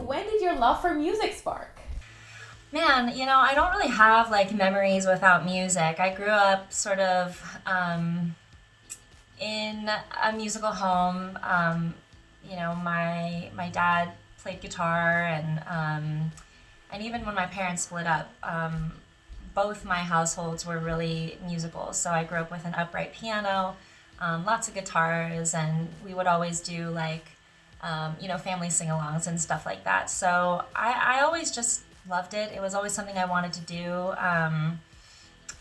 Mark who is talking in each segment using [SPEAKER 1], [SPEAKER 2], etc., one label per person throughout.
[SPEAKER 1] when did your love for music spark?
[SPEAKER 2] Man, I don't really have like memories without music. I grew up sort of in a musical home. My dad played guitar, and even when my parents split up, both my households were really musical. So I grew up with an upright piano, lots of guitars, and we would always do like family sing-alongs and stuff like that. So I always just loved it. It was always something I wanted to do.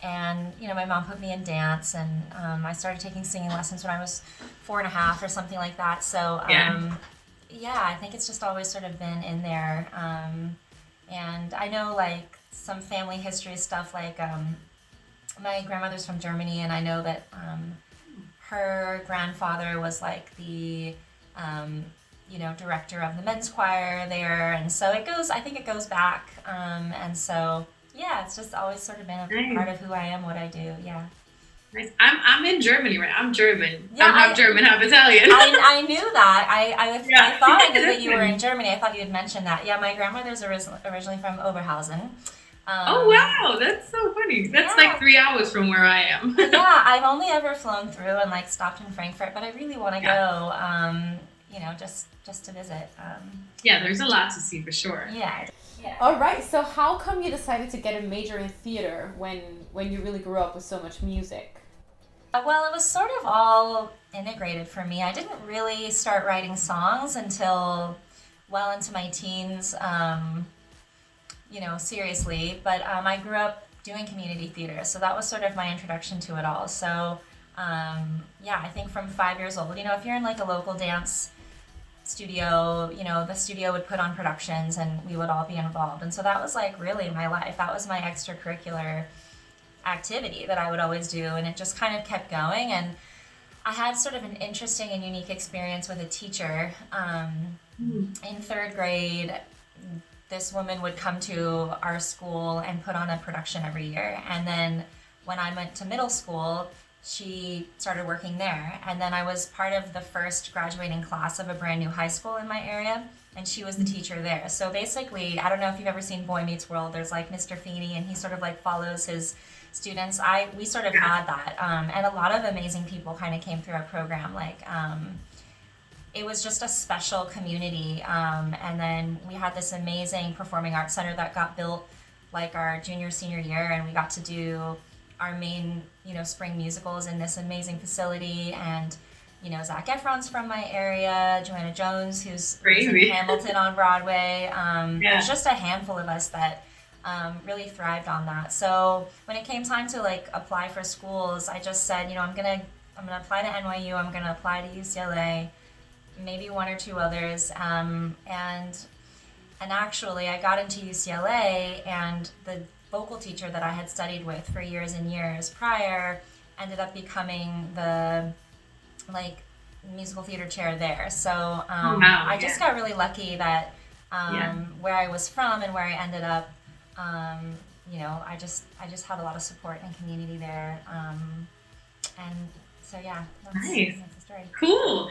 [SPEAKER 2] And my mom put me in dance, and I started taking singing lessons when I was 4.5 or something like that. So
[SPEAKER 3] Yeah.
[SPEAKER 2] yeah, I think it's just always sort of been in there. And I know like some family history stuff, like my grandmother's from Germany, and I know that her grandfather was like the director of the men's choir there, and so I think it goes back, and so yeah, it's just always sort of been a part
[SPEAKER 3] Nice.
[SPEAKER 2] of who I am, what I do. Yeah.
[SPEAKER 3] Nice. I'm in Germany, right? I'm German.
[SPEAKER 2] Yeah,
[SPEAKER 3] I'm half German, half Italian.
[SPEAKER 2] I knew that. I
[SPEAKER 3] Yeah.
[SPEAKER 2] thought I knew that
[SPEAKER 3] That's
[SPEAKER 2] you were
[SPEAKER 3] funny.
[SPEAKER 2] in Germany. I thought you had mentioned that. Yeah, my grandmother's originally from Oberhausen.
[SPEAKER 3] Oh
[SPEAKER 2] Um,
[SPEAKER 3] wow, that's so funny. That's like
[SPEAKER 2] yeah,
[SPEAKER 3] 3 hours from where I am.
[SPEAKER 2] yeah. I've only ever flown through and like stopped in Frankfurt, but I really want to
[SPEAKER 3] Yeah.
[SPEAKER 2] go. Just to visit.
[SPEAKER 3] Yeah, there's a lot to see for sure.
[SPEAKER 2] Yeah.
[SPEAKER 1] All right, so how come you decided to get a major in theater when you really grew up with so much music?
[SPEAKER 2] Well, it was sort of all integrated for me. I didn't really start writing songs until well into my teens, seriously. But I grew up doing community theater, so that was sort of my introduction to it all. So, yeah, I think from 5 years old, if you're in like a local dance studio, the studio would put on productions and we would all be involved. And so that was like really my life. That was my extracurricular activity that I would always do, and it just kind of kept going. And I had sort of an interesting and unique experience with a teacher.
[SPEAKER 3] Hmm.
[SPEAKER 2] In third grade, this woman would come to our school and put on a production every year. And then when I went to middle school, she started working there. And then I was part of the first graduating class of a brand new high school in my area. And she was the teacher there. So basically, I don't know if you've ever seen Boy Meets World. There's like Mr. Feeney, and he sort of like follows his students. We sort of
[SPEAKER 3] Yeah.
[SPEAKER 2] had that, and a lot of amazing people kind of came through our program. Like it was just a special community. And then we had this amazing performing arts center that got built like our junior senior year, and we got to do our main spring musicals in this amazing facility. And Zac Efron's from my area, Joanna Jones, who's in
[SPEAKER 3] Crazy.
[SPEAKER 2] Hamilton on Broadway. There's
[SPEAKER 3] Yeah.
[SPEAKER 2] just a handful of us that really thrived on that. So when it came time to like apply for schools, I just said, I'm gonna apply to NYU, I'm gonna apply to UCLA, maybe one or two others, and actually I got into UCLA, and the vocal teacher that I had studied with for years and years prior ended up becoming the like musical theater chair there. So
[SPEAKER 3] Oh wow.
[SPEAKER 2] I
[SPEAKER 3] Yeah.
[SPEAKER 2] just got really lucky that
[SPEAKER 3] Yeah.
[SPEAKER 2] where I was from and where I ended up, I just had a lot of support and community there, and so yeah, that's
[SPEAKER 3] Nice.
[SPEAKER 2] that's the story.
[SPEAKER 3] Cool.